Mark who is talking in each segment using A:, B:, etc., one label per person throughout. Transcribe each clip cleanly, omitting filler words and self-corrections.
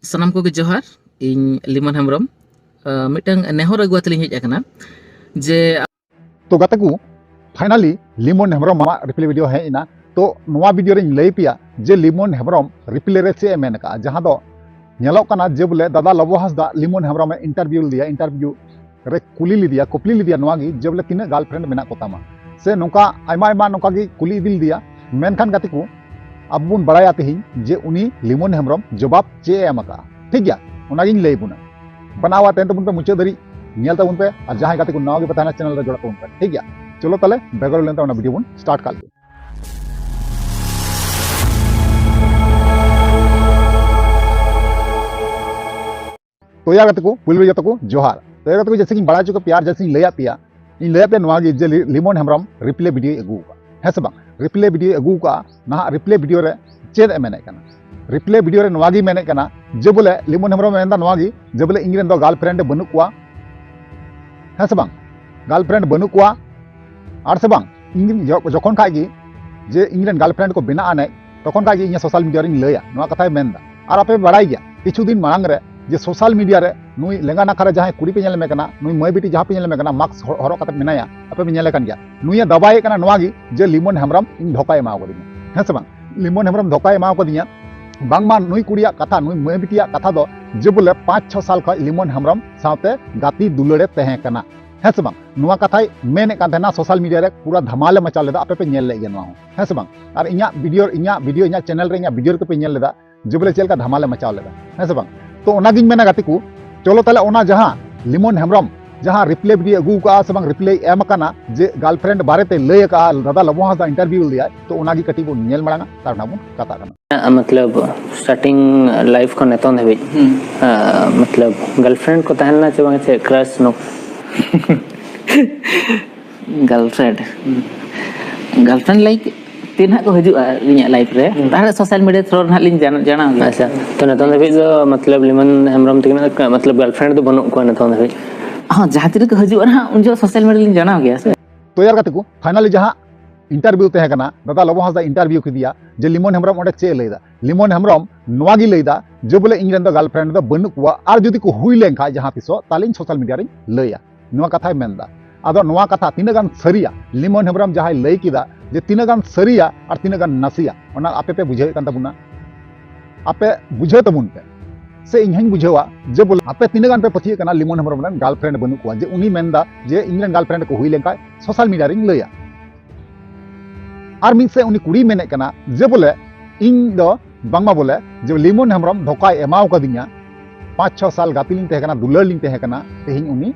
A: सानाम को जोहार इन लिमन हेम्ब्रम मिटन नेहर अगुआ तलिंग हेज आकना जे
B: तो गाते को फाइनली लिमन हेम्ब्रम रिप्ले वीडियो हेजना तो नवा वीडियो रे लई पिया जे लिमन हेम्ब्रम रिप्ले रे चे मेन का जहां दो नेलोक कना जे बोले दादा लबो हासदा लिमन हेम्ब्रम इंटरव्यू लिया इंटरव्यू रे कुली लिदिया कोपली लिदिया नवा गी जे बोले तिना गर्लफ्रेंड मेना कोतामा से नोका आयमा आयमा नोका गी कुली दिल दिया मेनखान गाते को अब बुन बड़ाया तेहिं जे उनी लिमन हेम्ब्रम जवाब चे एमका ठीक गया उनागिन लई बुना बनावा तेन तबुन पे मुचे दरी नेल तबुन पे और जहां गाते को नवा गे बताना चैनल रे जोड़ा तबुन पे ठीक गया चलो ताले बेगर लेनता उना वीडियो बुन स्टार्ट कर ले तो या गाते को पुलवे जतो को जोहार तो या गाते को जैसे कि बड़ा चुका प्यार जैसे लया पिया इन लया पे नवा गे जे लिमन हेम्ब्रम रिप्ले वीडियो अगू का है से बांग रिप्ले वीडियो अगू का ना रिप्ले वीडियो रे चेद एमेने कना रिप्ले वीडियो रे नवागी मेने कना जे बोले लिमन हेम्ब्रम मेनदा नवागी जे बोले इंग्रेन दो गर्लफ्रेंड बनु कुआ है से बांग गर्लफ्रेंड बनु कुआ आर से बांग जखन खागी जे इंग्रेन गर्लफ्रेंड को बिना आने तखन खागी इन सोशल मीडिया रे लया नवा कथाय मेनदा आर आपे बड़ाई गया किछु दिन मांग रे जे सोशल मीडिया रे नुई लेंगा नाखा रे जहां कुड़ी पे नेल मेकना नुई मय बिटी जहां पे नेल मेकना मास्क हरो कते मेनाया आपे नेल कन गया नुई दबाए कना नवागी जे लिमन हेम्ब्रम इन धोका एमा को दिया है से बांग लिमन हेम्ब्रम धोका एमा को दिया बांगमा नुई कुड़िया कथा नुई मय बिटिया कथा दो जे बोले 5-6 साल ख लिमन हेम्ब्रम साथे गाती दुलड़े तहे कना है से बांग नुआ कथाय मेने का देना सोशल मीडिया रे पूरा धमाल मचा लेदा आपे पे नेल ले गया है से बांग और इnya वीडियो इnya चैनल रे इnya वीडियो के पे नेल लेदा जे बोले चेल का धमाल मचा लेदा है से बांग तो ओनागिन मेना गाते को चलो ताले ओना जहां लिमन हेम्ब्रम जहां रिप्ले वीडियो अगू का से बांग रिप्ले एम काना जे गर्लफ्रेंड बारे ते लय का दादा लबो हासा इंटरव्यू लिया तो ओनागी कटी बो नेल मांगा तार नाबो कथा कना
C: मतलब स्टार्टिंग लाइफ को नेतों देबी मतलब गर्लफ्रेंड को तहलना चे बांग चे क्रश नो
A: गर्लफ्रेंड लाइक तीन को हजुआ इᱧᱟᱹᱜ लाइफ रे तारे सोशल मीडिया थ्रू ना लिंग जाना गया
C: अच्छा तो नेतों देबी जो मतलब लिमन हेम्ब्रम तकिन मतलब गर्लफ्रेंड तो बनु को नेतों देबी
A: हां जहां तीर को हजुआ ना उन जो सोशल मीडिया लिंग जाना गया से
B: तो यार गाते को फाइनली जहां इंटरव्यू तहे कना दादा लबो हासा इंटरव्यू को दिया जे लिमन हेम्ब्रम ओडे चे लेदा लिमन हेम्ब्रम नवागी लेदा जे बोले इंग्रेन दो गर्लफ्रेंड दो बनु कुआ आर जदी को हुई लेंखा जहां तिसो तालिन सोशल मीडिया रे लया नवा कथा मेनदा आदो नवा कथा तीना गान सरिया लिमन हेम्ब्रम जहां लय किदा जे तीना गान सरिया और तीना गान नसिया ओना आपे पे बुझे कान तबुना आपे बुझे तबुन पे से इनहन बुझेवा जे बोले आपे तीना गान पे पथि कना लिमन हेम्ब्रम रन गर्लफ्रेंड बनु कुआ जे उनी मेनदा जे इंग्रेन गर्लफ्रेंड को हुई लेंखा सोशल मीडिया रे लया और मिन से उनी कुड़ी मेने कना जे बोले इन दो बांगमा बोले जे लिमन हेम्ब्रम धोका एमाव कदिया 5-6 साल गातिलिंग तहे कना दुलर लिंग तहे कना तेहिं उनी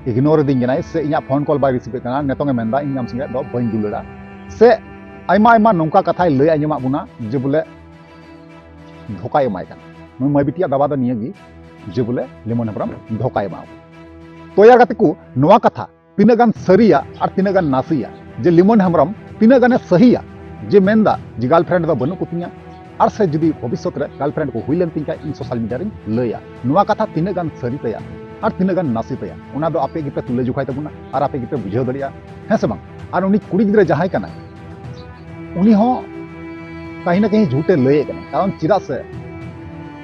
B: इग्नोर दिन जनाय से इया फोन कॉल बाय रिसीव कना नेतोंगे मेनदा इन नाम संगे दो बइन दुलड़ा से आयमा आयमा नोंका कथाय लय आंजमा बुना जे बोले धोका एमाय कना नुई मय बिटिया दाबा द नियगी जे बोले लिमन हेम्ब्रम धोका एमा तो या गाते को नवा कथा तीना गान सरिया और तीना गान नासिया जे लिमन हेम्ब्रम तीना गाने सहिया जे मेनदा जे गर्लफ्रेंड दो बनु कुतिया और से जदी भविष्य रे गर्लफ्रेंड को हुई लेन तिंका इन सोशल मीडिया रे लया नवा कथा तीना गान सरी तया और तीना गान नासी तया उना दो आपे गिपे तुले जुखाय तबुना और आपे गिपे बुझाव दरिया है से बांग और उनी कुड़ी गिद्रे जहाय कना उनी हो कहीं ना कहीं झूठे लय कना कारण चिरा से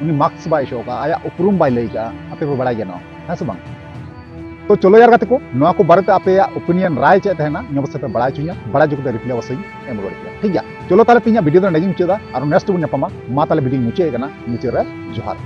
B: उनी मार्क्स बाय शो का आया उपरुम बाय लय का आपे पे बड़ा गया है से बांग तो चलो यार गाते को नवा को बारे आपे ओपिनियन राय चे तहना इन बस पे बड़ा चुया बड़ा जुकते रिप्ले वसई एम रोड किया ठीक गया चलो ताले तिया वीडियो दो नगी मुचेदा और नेक्स्ट बुन नपमा मा ताले वीडियो मुचे कना मुचे रे जोहार